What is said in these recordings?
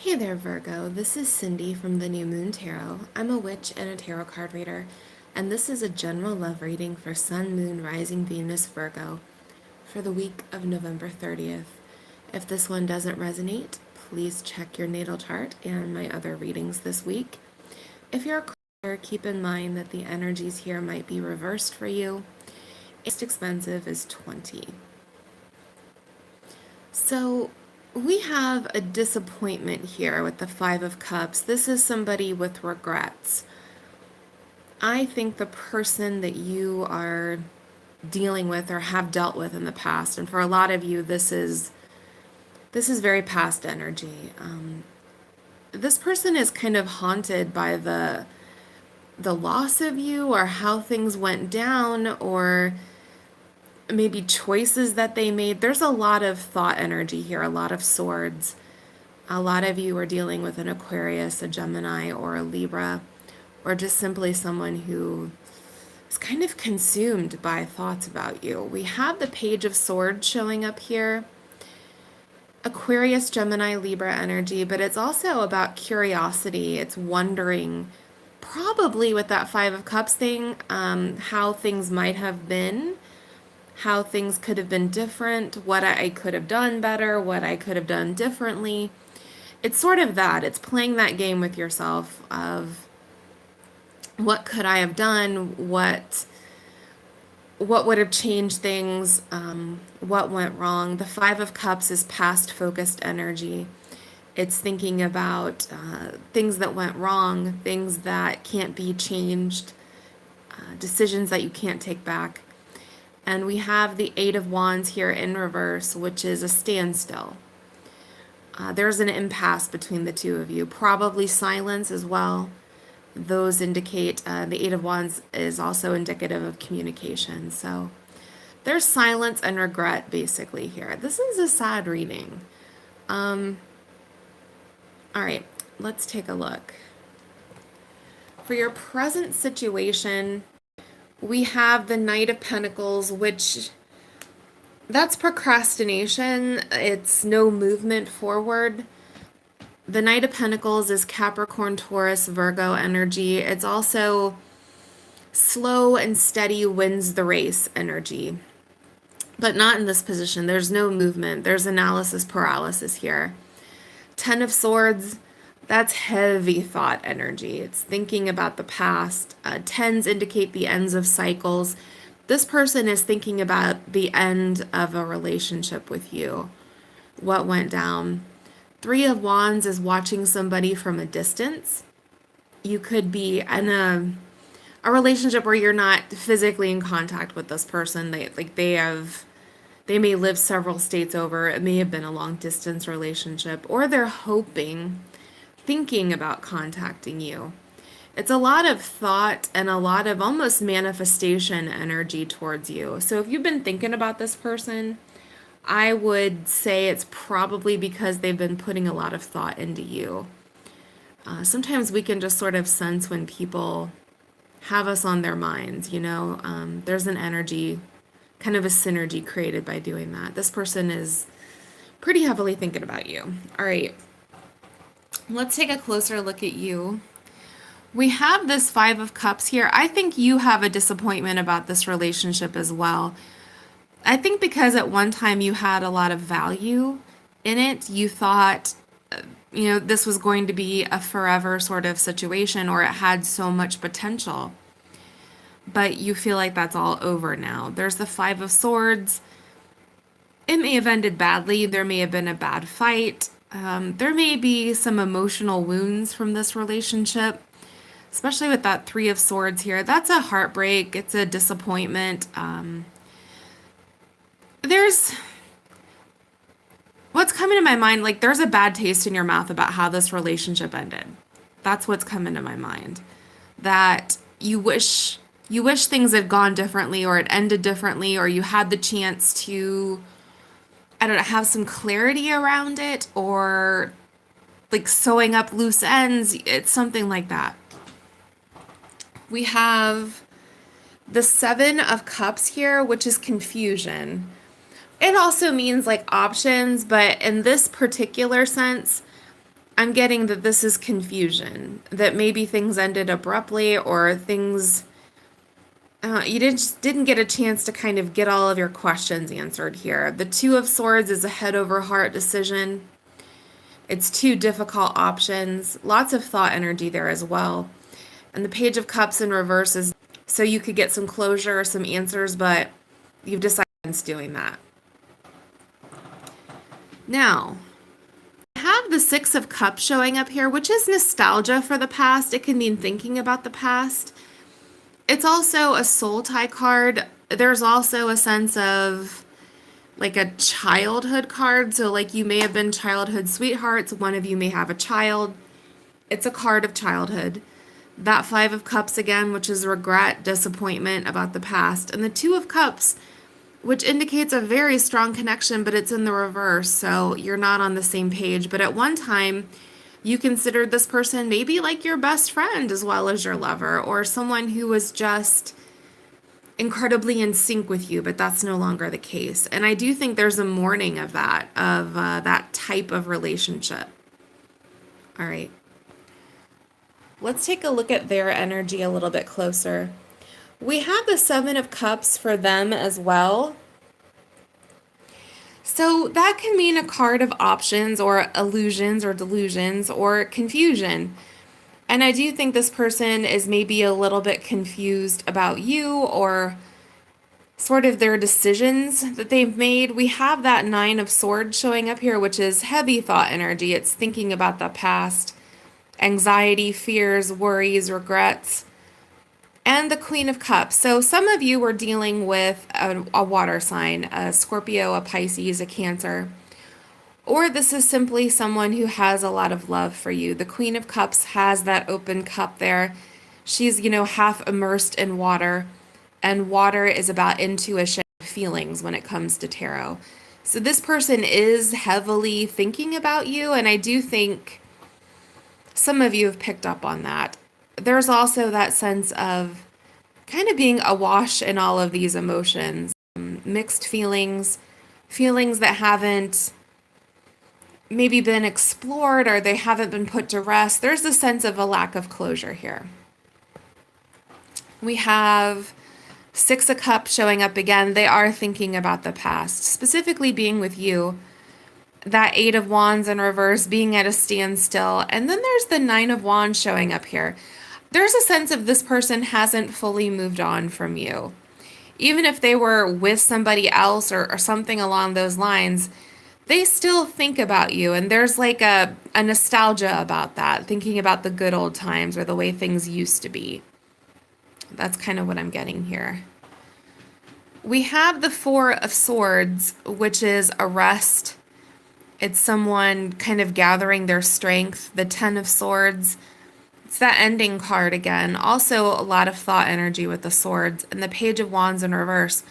Hey there, Virgo. This is Cindy from the New Moon Tarot. I'm a witch and a tarot card reader, and this is a general love reading for Sun, Moon, Rising, Venus, Virgo for the week of November 30th. If this one doesn't resonate, please check your natal chart and my other readings this week. If you're a caller, keep in mind that the energies here might be reversed for you. Most expensive is 20. So we have a disappointment here with the Five of Cups. This is somebody with regrets. I think the person that you are dealing with or have dealt with in the past, and for a lot of you, this is very past energy. This person is kind of haunted by the loss of you or how things went down or maybe choices that they made. There's a lot of thought energy here, a lot of swords. A lot of you are dealing with an Aquarius, a Gemini, or a Libra, or just simply someone who is kind of consumed by thoughts about you. We have the Page of Swords showing up here. Aquarius, Gemini, Libra energy, but it's also about curiosity. It's wondering, probably with that Five of Cups thing, how things might have been, how things could have been different, what I could have done better, what I could have done differently. It's sort of that. It's playing that game with yourself of what could I have done, what would have changed things, what went wrong. The Five of Cups is past focused energy. It's thinking about things that went wrong, things that can't be changed, decisions that you can't take back. And we have the Eight of Wands here in reverse, which is a standstill. There's an impasse between the two of you, probably silence as well. Those indicate the Eight of Wands is also indicative of communication. So there's silence and regret basically here. This is a sad reading. All right, let's take a look. For your present situation, we have the Knight of Pentacles, which that's procrastination. It's no movement forward. The Knight of Pentacles is Capricorn, Taurus, Virgo energy. It's also slow and steady wins the race energy, but not in this position. There's no movement. There's analysis paralysis here. Ten of Swords, that's heavy thought energy. It's thinking about the past. Tens indicate the ends of cycles. This person is thinking about the end of a relationship with you, what went down. Three of Wands is watching somebody from a distance. You could be in a relationship where you're not physically in contact with this person. They may live several states over. It may have been a long distance relationship, or they're thinking about contacting you. It's a lot of thought and a lot of almost manifestation energy towards you. So if you've been thinking about this person, I would say it's probably because they've been putting a lot of thought into you. Sometimes we can just sort of sense when people have us on their minds, you know. There's an energy, kind of a synergy created by doing that. This person is pretty heavily thinking about you. All right, let's take a closer look at you. We have this Five of Cups here. I think you have a disappointment about this relationship as well. I think because at one time you had a lot of value in it, you thought, this was going to be a forever sort of situation, or it had so much potential. But you feel like that's all over now. There's the Five of Swords. It may have ended badly. There may have been a bad fight. There may be some emotional wounds from this relationship, especially with that Three of Swords here. That's a heartbreak. It's a disappointment. There's what's coming to my mind, like there's a bad taste in your mouth about how this relationship ended. That's what's coming to my mind. That you wish things had gone differently, or it ended differently, or you had the chance to, I don't know, have some clarity around it, or like sewing up loose ends. It's something like that. We have the Seven of Cups here, which is confusion. It also means like options, but in this particular sense, I'm getting that this is confusion, that maybe things ended abruptly or things you didn't get a chance to kind of get all of your questions answered here. The Two of Swords is a head over heart decision. It's two difficult options, lots of thought energy there as well. And the Page of Cups in reverse is so you could get some closure or some answers, but you've decided against doing that. Now, I have the Six of Cups showing up here, which is nostalgia for the past. It can mean thinking about the past. It's also a soul tie card. There's also a sense of like a childhood card. So, like, you may have been childhood sweethearts. One of you may have a child. It's a card of childhood. That Five of Cups again, which is regret, disappointment about the past. And the Two of Cups, which indicates a very strong connection, but it's in the reverse. So you're not on the same page. But at one time, you considered this person maybe like your best friend as well as your lover, or someone who was just incredibly in sync with you, but that's no longer the case. And I do think there's a mourning of that type of relationship. All right. Let's take a look at their energy a little bit closer. We have the Seven of Cups for them as well. So that can mean a card of options or illusions or delusions or confusion. And I do think this person is maybe a little bit confused about you or sort of their decisions that they've made. We have that Nine of Swords showing up here, which is heavy thought energy. It's thinking about the past, anxiety, fears, worries, regrets, and the Queen of Cups. So some of you were dealing with a water sign, a Scorpio, a Pisces, a Cancer. Or this is simply someone who has a lot of love for you. The Queen of Cups has that open cup there. She's, half immersed in water. And water is about intuition, feelings when it comes to tarot. So this person is heavily thinking about you. And I do think some of you have picked up on that. There's also that sense of kind of being awash in all of these emotions, mixed feelings, feelings that haven't maybe been explored or they haven't been put to rest. There's a sense of a lack of closure here. We have Six of Cups showing up again. They are thinking about the past, specifically being with you. That Eight of Wands in reverse, being at a standstill. And then there's the Nine of Wands showing up here. There's a sense of this person hasn't fully moved on from you. Even if they were with somebody else or something along those lines, they still think about you. And there's like a nostalgia about that, thinking about the good old times or the way things used to be. That's kind of what I'm getting here. We have the Four of Swords, which is a rest. It's someone kind of gathering their strength. The Ten of Swords, it's that ending card again. Also a lot of thought energy with the swords. And the Page of Wands in reverse.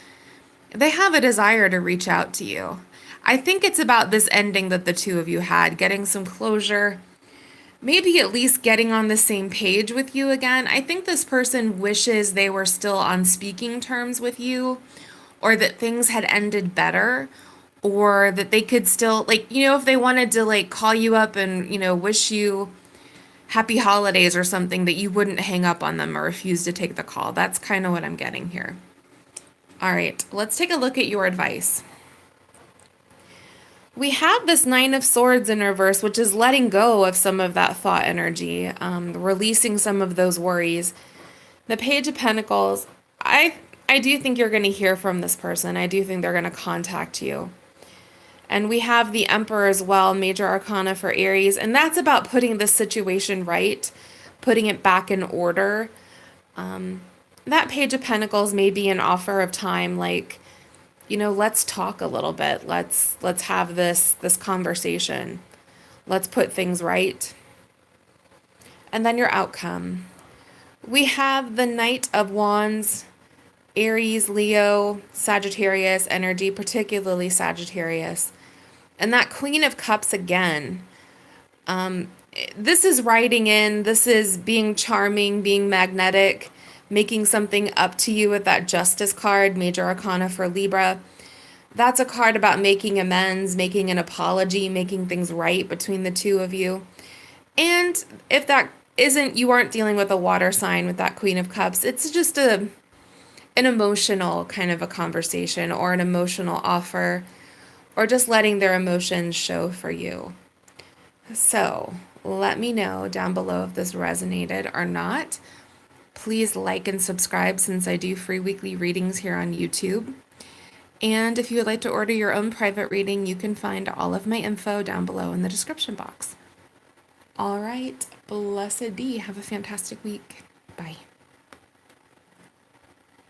They have a desire to reach out to you. I think it's about this ending that the two of you had, getting some closure, maybe at least getting on the same page with you again. I think this person wishes they were still on speaking terms with you, or that things had ended better, or that they could still, if they wanted to, call you up and, wish you happy holidays or something, that you wouldn't hang up on them or refuse to take the call. That's kind of what I'm getting here. All right, let's take a look at your advice. We have this Nine of Swords in reverse, which is letting go of some of that thought energy, releasing some of those worries. The Page of Pentacles, I do think you're going to hear from this person. I do think they're going to contact you. And we have the Emperor as well, Major Arcana for Aries. And that's about putting the situation right, putting it back in order. That Page of Pentacles may be an offer of time, let's talk a little bit. Let's have this conversation. Let's put things right. And then your outcome. We have the Knight of Wands, Aries, Leo, Sagittarius energy, particularly Sagittarius. And that Queen of Cups again. This is writing in, this is being charming, being magnetic, making something up to you with that Justice card, Major Arcana for Libra. That's a card about making amends, making an apology, making things right between the two of you. And if that isn't, you aren't dealing with a water sign with that Queen of Cups, it's just an emotional kind of a conversation or an emotional offer or just letting their emotions show for you. So let me know down below if this resonated or not. Please like and subscribe since I do free weekly readings here on YouTube. And if you would like to order your own private reading, you can find all of my info down below in the description box. All right, blessed be. Have a fantastic week. Bye.